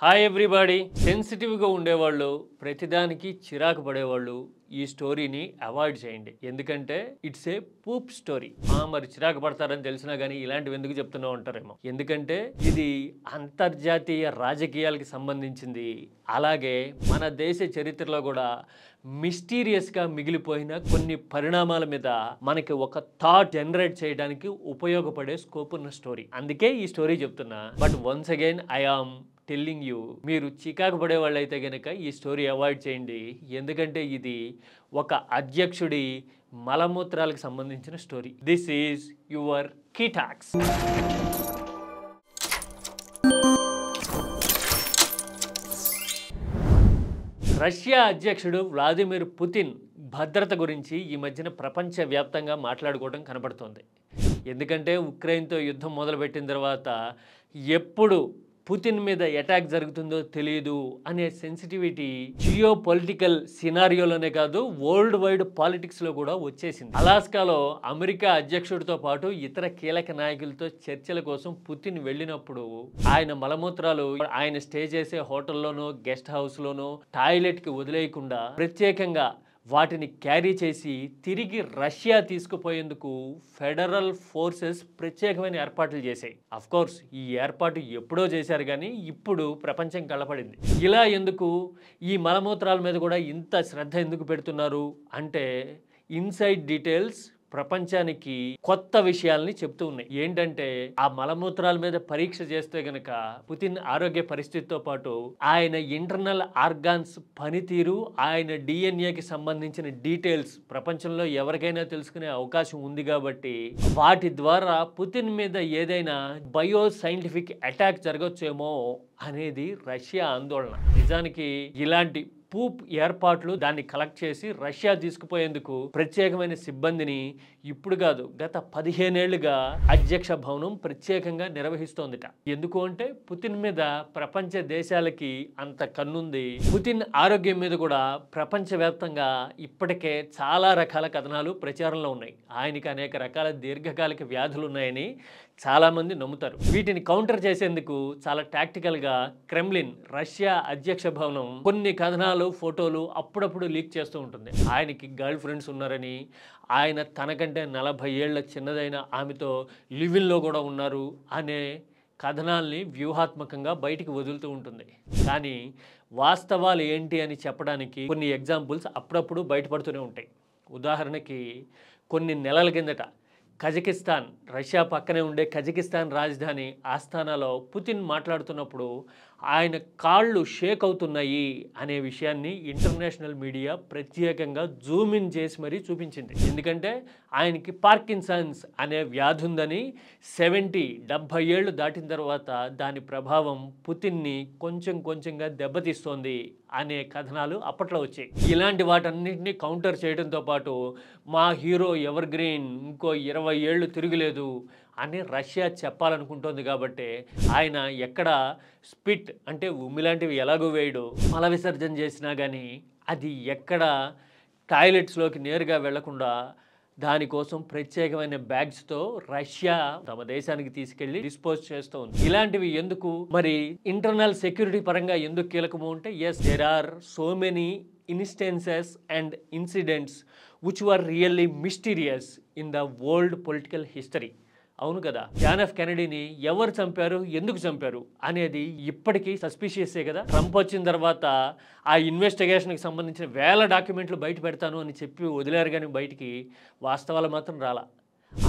Hi everybody. సెన్సిటివ్గా ఉండేవాళ్ళు, ప్రతిదానికి చిరాకు పడేవాళ్ళు ఈ స్టోరీని అవాయిడ్ చేయండి. ఎందుకంటే ఇట్స్ ఏ పూప్ స్టోరీ. మరి చిరాకు పడతారని తెలిసినా కానీ ఇలాంటివి ఎందుకు చెప్తూనే ఉంటారేమో. ఎందుకంటే ఇది అంతర్జాతీయ రాజకీయాలకు సంబంధించింది. అలాగే మన దేశ చరిత్రలో కూడా మిస్టీరియస్గా మిగిలిపోయిన కొన్ని పరిణామాల మీద మనకి ఒక థాట్ జనరేట్ చేయడానికి ఉపయోగపడే స్కోప్ ఉన్న స్టోరీ. అందుకే ఈ స్టోరీ చెప్తున్నా. But once again I am telling you, మీరు చికాకు పడే వాళ్ళు అయితే కనుక ఈ స్టోరీ అవాయిడ్ చేయండి. ఎందుకంటే ఇది ఒక అధ్యక్షుడి మలమూత్రాలకు సంబంధించిన story. This is your key talks. Russia అధ్యక్షుడు వ్లాదిమిర్ పుతిన్ భద్రత గురించి ఈ మధ్యన ప్రపంచవ్యాప్తంగా మాట్లాడుకోవడం కనబడుతోంది. ఎందుకంటే ఉక్రెయిన్తో యుద్ధం మొదలుపెట్టిన తర్వాత ఎప్పుడు పుతిన్ మీద అటాక్ జరుగుతుందో తెలియదు అనే సెన్సిటివిటీ జియో పొలిటికల్ సినారియోలోనే కాదు, వరల్డ్ వైడ్ పాలిటిక్స్లో కూడా వచ్చేసింది. అలాస్కాలో అమెరికా అధ్యక్షుడితో పాటు ఇతర కీలక నాయకులతో చర్చల కోసం పుతిన్ వెళ్ళినప్పుడు ఆయన మలమూత్రాలు ఆయన స్టే చేసే హోటల్లోనో గెస్ట్ హౌస్లోనో టాయిలెట్కి వదిలేయకుండా ప్రత్యేకంగా వాటిని క్యారీ చేసి తిరిగి రష్యా తీసుకుపోయేందుకు ఫెడరల్ ఫోర్సెస్ ప్రత్యేకమైన ఏర్పాట్లు చేశాయి. అఫ్కోర్స్ ఈ ఏర్పాటు ఎప్పుడో చేశారు, కానీ ఇప్పుడు ప్రపంచం కలపడింది. ఇలా ఎందుకు ఈ మలమూత్రాల మీద కూడా ఇంత శ్రద్ధ ఎందుకు పెడుతున్నారు అంటే ఇన్సైడ్ డీటెయిల్స్ ప్రపంచానికి కొత్త విషయాల్ని చెప్తూ ఉన్నాయి. ఏంటంటే ఆ మలమూత్రాల మీద పరీక్ష చేస్తే గనక పుతిన్ ఆరోగ్య పరిస్థితితో పాటు ఆయన ఇంటర్నల్ ఆర్గాన్స్ పనితీరు, ఆయన డిఎన్ఏకి సంబంధించిన డీటెయిల్స్ ప్రపంచంలో ఎవరికైనా తెలుసుకునే అవకాశం ఉంది. కాబట్టి వాటి ద్వారా పుతిన్ మీద ఏదైనా బయో సైంటిఫిక్ అటాక్ జరగచ్చేమో అనేది రష్యా ఆందోళన. నిజానికి ఇలాంటి పూప్ ఏర్పాట్లు దాన్ని కలెక్ట్ చేసి రష్యా తీసుకుపోయేందుకు ప్రత్యేకమైన సిబ్బందిని ఇప్పుడు కాదు గత 15 ఏళ్లుగా అధ్యక్ష భవనం ప్రత్యేకంగా నిర్వహిస్తోందిట. ఎందుకు అంటే పుతిన్ మీద ప్రపంచ దేశాలకి అంత కన్నుంది. పుతిన్ ఆరోగ్యం మీద కూడా ప్రపంచవ్యాప్తంగా ఇప్పటికే చాలా రకాల కథనాలు ప్రచారంలో ఉన్నాయి. ఆయనకి అనేక రకాల దీర్ఘకాలిక వ్యాధులు ఉన్నాయని చాలామంది నమ్ముతారు. వీటిని కౌంటర్ చేసేందుకు చాలా టాక్టికల్గా క్రెమ్లిన్ రష్యా అధ్యక్ష భవనం కొన్ని కథనాలు, ఫోటోలు అప్పుడప్పుడు లీక్ చేస్తూ ఉంటుంది. ఆయనకి గర్ల్ ఫ్రెండ్స్ ఉన్నారని, ఆయన తనకంటే 40 ఏళ్ల చిన్నదైన ఆమెతో లివిన్లో కూడా ఉన్నారు అనే కథనాల్ని వ్యూహాత్మకంగా బయటికి వదులుతూ ఉంటుంది. కానీ వాస్తవాలు ఏంటి అని చెప్పడానికి కొన్ని ఎగ్జాంపుల్స్ అప్పుడప్పుడు బయటపడుతూనే ఉంటాయి. ఉదాహరణకి కొన్ని నెలల కిందట కజకిస్తాన్, రష్యా పక్కనే ఉండే కజకిస్తాన్ రాజధాని ఆస్తానాలో పుతిన్ మాట్లాడుతున్నప్పుడు ఆయన కాళ్ళు షేక్ అవుతున్నాయి అనే విషయాన్ని ఇంటర్నేషనల్ మీడియా ప్రత్యేకంగా జూమ్ ఇన్ చేసి మరీ చూపించింది. ఎందుకంటే ఆయనకి పార్కిన్సన్స్ అనే వ్యాధి ఉందని, 70 ఏళ్ళు దాటిన తర్వాత దాని ప్రభావం పుతిన్ని కొంచెంగా దెబ్బతీస్తోంది అనే కథనాలు అప్పట్లో వచ్చాయి. ఇలాంటి వాటన్నింటినీ కౌంటర్ చేయడంతో పాటు మా హీరో ఎవర్ గ్రీన్, ఇంకో 20 ఏళ్ళు తిరగలేదు అని రష్యా చెప్పాలనుకుంటోంది. కాబట్టి ఆయన ఎక్కడ స్పిట్ అంటే ఉమ్మిలాంటివి ఎలాగో వేయడు, మల విసర్జన చేసినా కానీ అది ఎక్కడ టాయిలెట్స్లోకి నేరుగా వెళ్లకుండా దానికోసం ప్రత్యేకమైన బ్యాగ్స్తో రష్యా తమ దేశానికి తీసుకెళ్లి డిస్పోజ్ చేస్తూ ఉంది. ఇలాంటివి ఎందుకు మరి ఇంటర్నల్ సెక్యూరిటీ పరంగా ఎందుకు కీలకము అంటే yes, there are so many instances and incidents which were really mysterious in the world political history. అవును కదా, జాన్ ఎఫ్ కెనడీని ఎవరు చంపారు, ఎందుకు చంపారు అనేది ఇప్పటికీ సస్పిషియసే కదా. ట్రంప్ వచ్చిన తర్వాత ఆ ఇన్వెస్టిగేషన్కి సంబంధించిన వేల డాక్యుమెంట్లు బయట పెడతాను అని చెప్పి వదిలేరు, కానీ బయటికి వాస్తవాలు మాత్రం రాలా.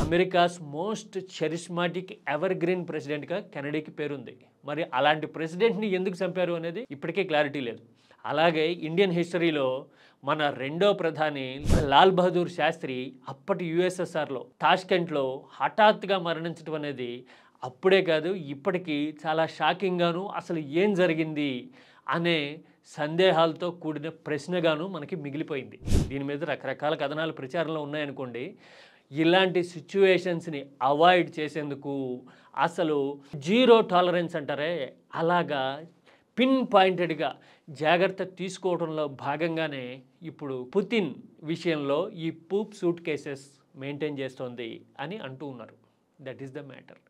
America's most charismatic evergreen ప్రెసిడెంట్గా కెనడీకి పేరుంది. మరి అలాంటి ప్రెసిడెంట్ని ఎందుకు చంపారు అనేది ఇప్పటికీ క్లారిటీ లేదు. అలాగే ఇండియన్ హిస్టరీలో మన రెండో ప్రధాని లాల్ బహదూర్ శాస్త్రి అప్పటి యుఎస్ఎస్ఆర్లో టాష్కెంట్లో హఠాత్తుగా మరణించడం అనేది అప్పుడే కాదు ఇప్పటికీ చాలా షాకింగ్గాను, అసలు ఏం జరిగింది అనే సందేహాలతో కూడిన ప్రశ్నగాను మనకి మిగిలిపోయింది. దీని మీద రకరకాల కథనాలు ప్రచారంలో ఉన్నాయనుకోండి. ఇలాంటి సిచ్యువేషన్స్ని అవాయిడ్ చేసేందుకు అసలు జీరో టాలరెన్స్ అంటారే, అలాగా పిన్ పాయింటెడ్గా జాగ్రత్త తీసుకోవడంలో భాగంగానే ఇప్పుడు పుతిన్ విషయంలో ఈ పూప్ సూట్ కేసెస్ మెయింటైన్ చేస్తోంది అని అంటూ ఉన్నారు. That is the matter.